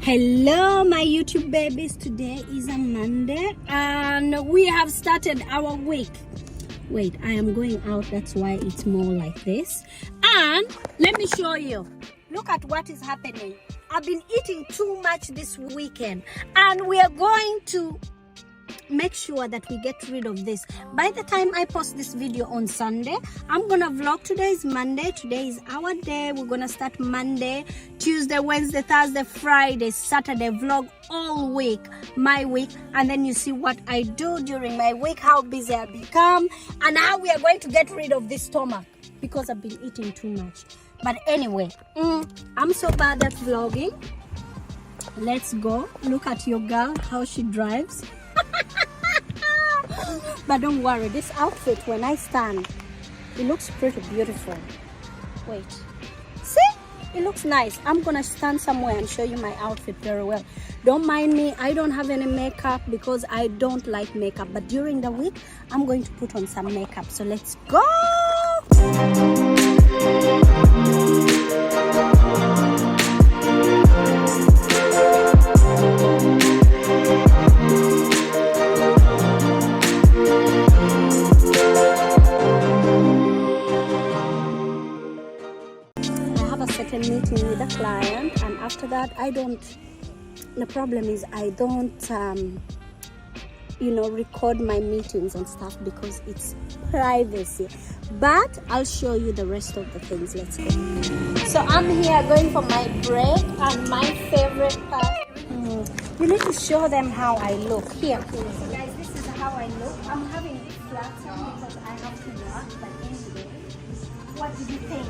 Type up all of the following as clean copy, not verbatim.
Hello my YouTube babies, today is a Monday and we have started our week. Wait, I am going out, that's why it's more like this. And let me show you, look at what is happening. I've been eating too much this weekend and we are going to make sure that we get rid of this. By the time I post this video on Sunday, I'm gonna vlog. Today is Monday, today is our day. We're gonna start Monday, Tuesday, Wednesday, Thursday, Friday, Saturday, vlog all week, my week, and then you see what I do during my week, how busy I become, and how we are going to get rid of this stomach because I've been eating too much. But anyway, I'm so bad at vlogging. Let's go. Look at your girl, how she drives. But don't worry, this outfit, when I stand, it looks pretty beautiful. Wait, see, it looks nice. I'm gonna stand somewhere and show you my outfit very well. Don't mind me, I don't have any makeup because I don't like makeup, but during the week I'm going to put on some makeup. So let's go. Meeting with a client, and after that the problem is I don't record my meetings and stuff because it's privacy, but I'll show you the rest of the things. Let's go. So I'm here going for my break, and my favorite part, you need to show them how I look. Here guys, this is how I look. I'm having this flat on because I have to work, but anyway, what did you think?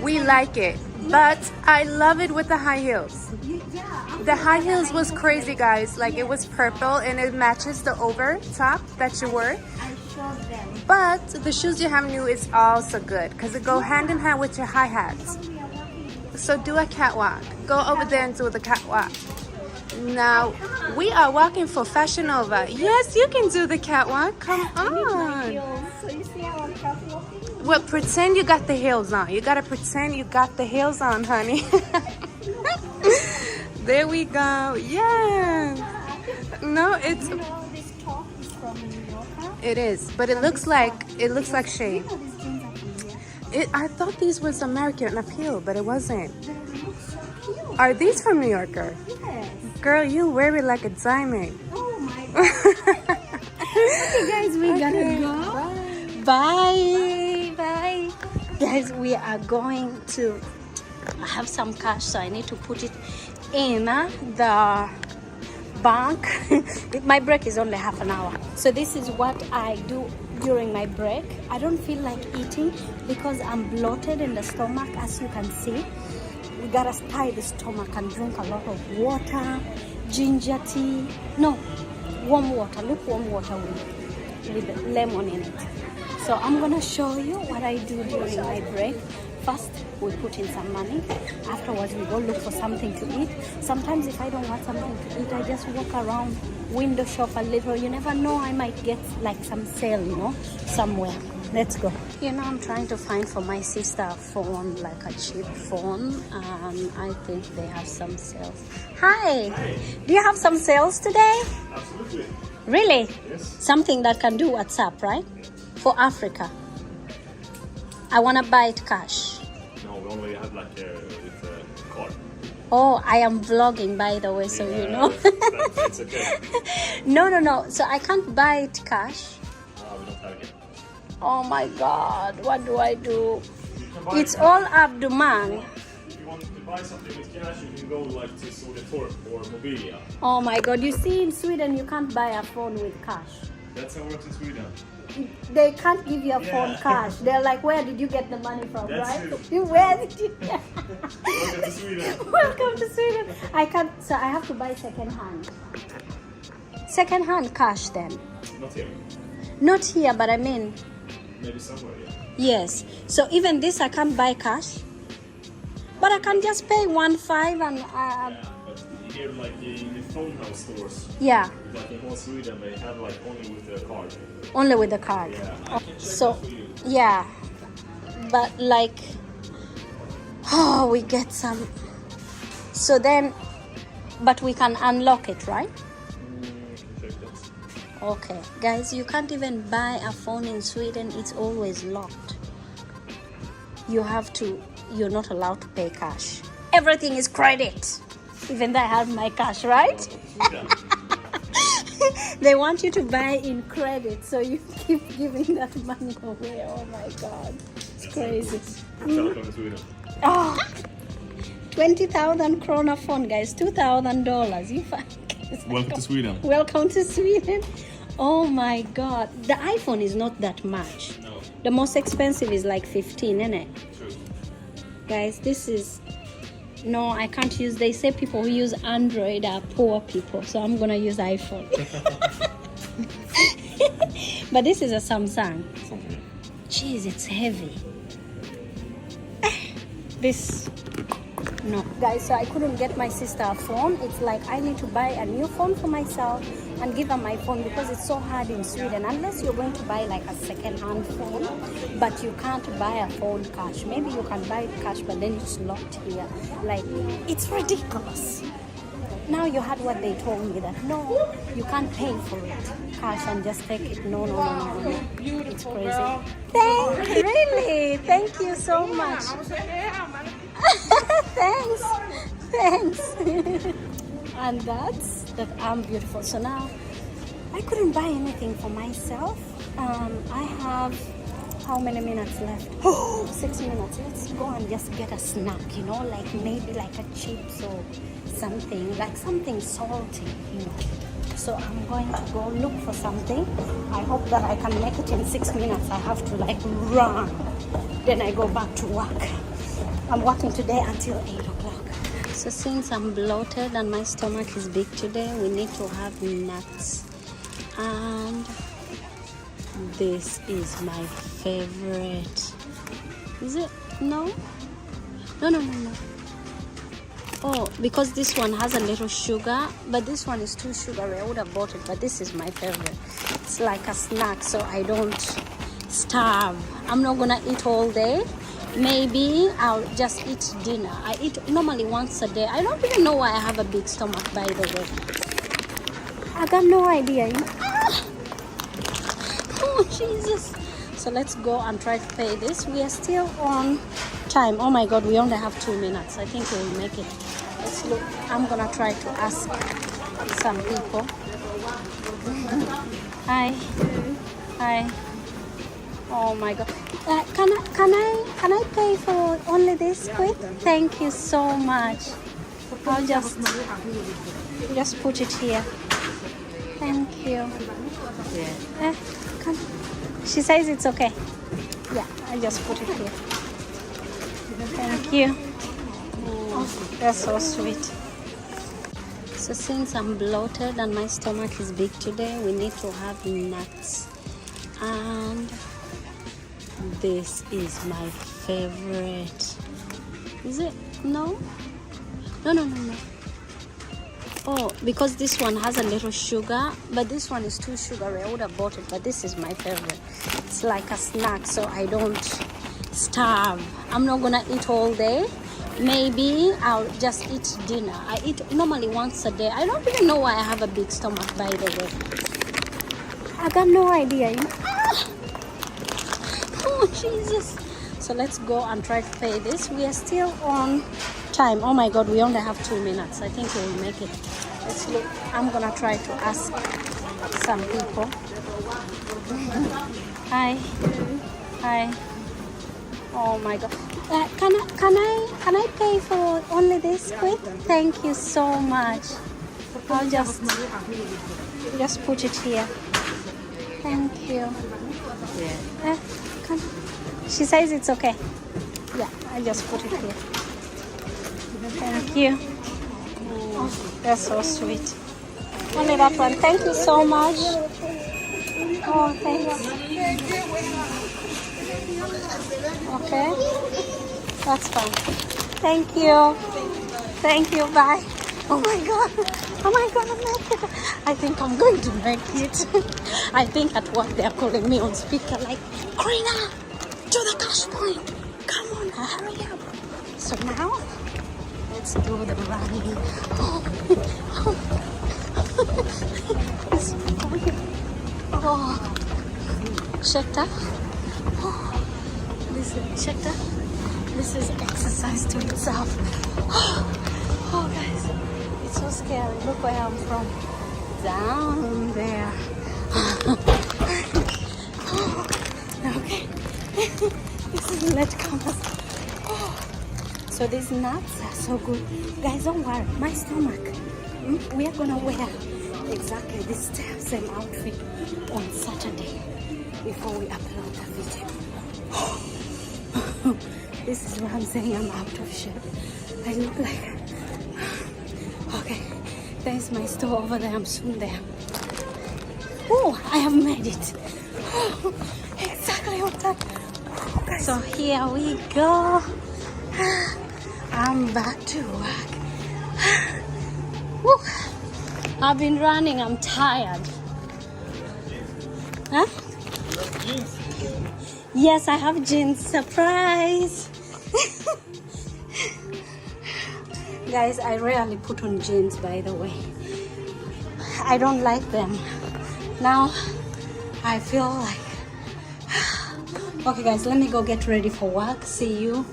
We like it, but I love it with the high heels. The high heels was crazy, guys. Like, it was purple and it matches the over top that you wore. I showed them. But the shoes you have new is also good because it go hand in hand with your high hats. So do a catwalk. Go over there and do the catwalk. Now, we are walking for Fashion Nova. Yes, you can do the catwalk. Come on. So you see how I'm catwalking? Well, pretend you got the heels on. You gotta pretend you got the heels on, honey. There we go. Yeah. No, it's. You know, this top is from New York. It is, but it looks like shade. I thought these was American Appeal, but it wasn't. Are these from New Yorker? Yes. Girl, you wear it like a diamond. Oh my god. Okay, guys, we gotta go. Bye. Bye. Guys, we are going to have some cash, so I need to put it in the bank. My break is only half an hour. So this is what I do during my break. I don't feel like eating because I'm bloated in the stomach, as you can see. We gotta tie the stomach and drink a lot of water, ginger tea. No, warm water, lukewarm water with lemon in it. So I'm gonna show you what I do during my break. First, we put in some money. Afterwards, we go look for something to eat. Sometimes if I don't want something to eat, I just walk around, window shop a little. You never know, I might get like some sale, somewhere. Let's go. I'm trying to find for my sister a phone, like a cheap phone. I think they have some sales. Hi. Do you have some sales today? Absolutely. Really? Yes. Something that can do WhatsApp, right? For Africa. I want to buy it cash. No, we only have like with a card. Oh, I am vlogging, by the way, so you know. It's okay. No. So I can't buy it cash. We don't have it. Oh my God, what do I do? It's all up to man. If you want to buy something with cash, you can go like to Solitorp or Mobilia. Oh my God, you see in Sweden you can't buy a phone with cash. That's how it works in Sweden. They can't give you a phone cash. They're like, where did you get the money from, That's right? true. Where did you? Welcome to Sweden. Welcome to Sweden. So I have to buy second hand. Second hand cash then? Not here. Not here, but I mean. Maybe somewhere, yeah. Yes. So even this I can't buy cash. But I can just pay 1.5 and. Yeah, but here, like in the phone house stores. Yeah. Like in whole Sweden, they have like only with the card. Only with the card. Yeah. So, yeah. But like, we get some. So then But we can unlock it, right? Check that. Okay, guys, you can't even buy a phone in Sweden. It's always locked. You're not allowed to pay cash. Everything is credit. Even though I have my cash, right? Yeah. They want you to buy in credit, so you keep giving that money away. Oh my God, it's crazy. Welcome to Sweden. Oh, 20,000 krona phone, guys, $2,000. You find. Welcome to Sweden. Welcome to Sweden. Oh my God, the iPhone is not that much. No. The most expensive is like 15, isn't it? True. Guys, this is. No, I can't use. They say people who use Android are poor people, so I'm gonna use iPhone. But this is a Samsung. Something. Jeez, it's heavy. This. No, guys, so I couldn't get my sister a phone. It's like I need to buy a new phone for myself and give her my phone because it's so hard in Sweden. Unless you're going to buy like a second-hand phone, but you can't buy a phone cash. Maybe you can buy it cash, but then it's locked here. Like, it's ridiculous. Now you heard what they told me, that no, you can't pay for it cash and just take it. No. It's crazy. Really? Thank you so much. Thanks. And that's that I'm beautiful. So now I couldn't buy anything for myself. I have how many minutes left? 6 minutes. Let's go and just get a snack, like maybe like a chips or something, like something salty, So I'm going to go look for something. I hope that I can make it in 6 minutes. I have to like run. Then I go back to work. I'm working today until 8 o'clock. So since I'm bloated and my stomach is big today, we need to have nuts. And this is my favorite. Is it? No. Oh, because this one has a little sugar, but this one is too sugary. I would have bought it, but this is my favorite. It's like a snack, so I don't starve. I'm not gonna eat all day. Maybe I'll just eat dinner. I eat normally once a day. I don't even know why I have a big stomach, by the way. I got no idea. Oh, Jesus. So let's go and try to pay this. We are still on time. Oh my God, we only have 2 minutes. I think we'll make it. Let's look. I'm gonna try to ask some people. Hi. Oh my God. Can I pay for only this quick? Thank you so much. I'll just put it here. Thank you. She says it's okay. Yeah, I just put it here. Thank you. Oh, that's so sweet. So since I'm bloated and my stomach is big today, we need to have nuts. And this is my favorite. Is it? No. Oh, because this one has a little sugar, but this one is too sugary. I would have bought it, but this is my favorite. It's like a snack, so I don't starve. I'm not gonna eat all day. Maybe I'll just eat dinner. I eat normally once a day. I don't even know why I have a big stomach, by the way. I got no idea. Oh, Jesus. So let's go and try to pay this. We are still on time. Oh my God, we only have 2 minutes. I think we'll make it. Let's look. I'm gonna try to ask some people. Hi. Oh my God. Can I pay for only this quick? Thank you so much. I'll just put it here. Thank you. She says it's okay. Yeah, I just put it here. Thank you. Oh, that's so sweet. Only that one. Thank you so much. Oh, thanks. Okay. That's fine. Thank you. Bye. Oh my God. I think I'm going to make it. I think at work they're calling me on speaker like, Krina, to the cash point. Come on, hurry up. So now, let's do the running. Oh. Oh, check that. Check that. This is exercise to itself. Oh, guys, it's so scary. Look where I'm from. Down there. Okay. This is latecomers. So these nuts are so good. Guys, don't worry. My stomach. We are gonna wear exactly this same outfit on Saturday before we upload the video. This is what I'm saying. I'm out of shape. I look like. Okay. There's my store over there. I'm soon there. Oh, I have made it. Exactly on time. So here we go. I'm back to work. Woo. I've been running. I'm tired. Huh? Yes, I have jeans. Surprise. Guys, I rarely put on jeans, by the way. I don't like them. Now, I feel like... Okay, guys, let me go get ready for work. See you.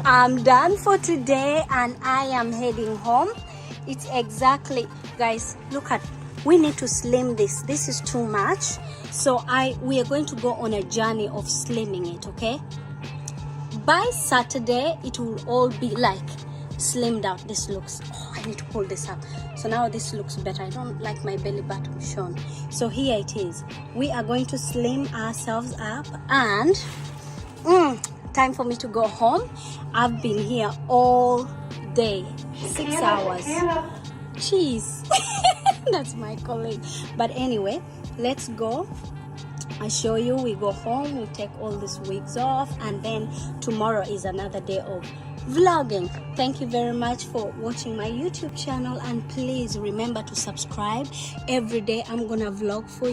I'm done for today and I am heading home. It's exactly... Guys, look at... We need to slim this. This is too much. So we are going to go on a journey of slimming it, okay? By Saturday, it will all be like slimmed out. This looks... Oh, I need to pull this up. So now this looks better. I don't like my belly button shown. So here it is. We are going to slim ourselves up and time for me to go home. I've been here all day, 6 hours. Jeez. That's my colleague. But anyway, let's go. I show you. We go home, we take all these wigs off, and then tomorrow is another day of vlogging. Thank you very much for watching my YouTube channel, and please remember to subscribe. Every day I'm gonna vlog for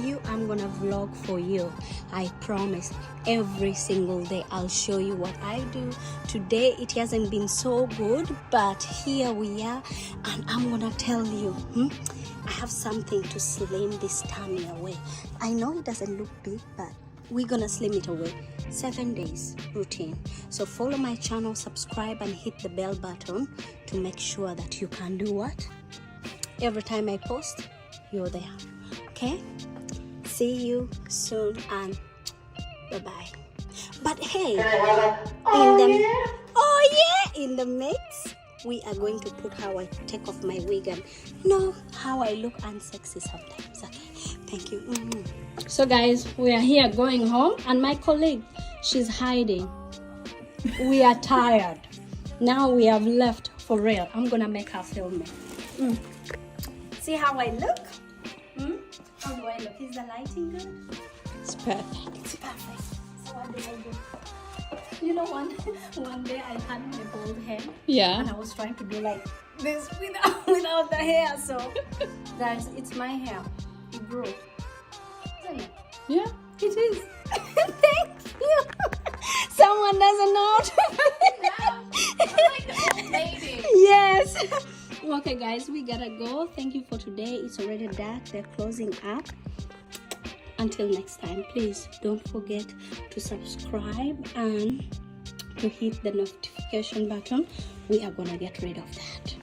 you. I promise. Every single day I'll show you what I do. Today it hasn't been so good, but here we are, and I'm gonna tell you I have something to slim this tummy away. I know it doesn't look big, but we're gonna slim it away. 7 days routine. So follow my channel, subscribe, and hit the bell button to make sure that you can do what? Every time I post, you're there. Okay? See you soon and bye-bye. But hey, in the mix, we are going to put how I take off my wig and how I look unsexy sometimes. Okay, thank you. So guys, we are here going home, and my colleague, she's hiding. We are tired. Now we have left for real. I'm gonna make her film me. See how I look? How do I look? Is the lighting good? It's perfect. It's perfect. So what did I do? You know, one day I had my bald head. Yeah. And I was trying to do like this without the hair. So, guys, it's my hair. It grew. Isn't it? Yeah. It is. Thank you. Someone doesn't know. Like the old lady. Yes. Okay, guys, we gotta go. Thank you for today. It's already dark. They're closing up. Until next time, please don't forget to subscribe and to hit the notification button. We are gonna get rid of that.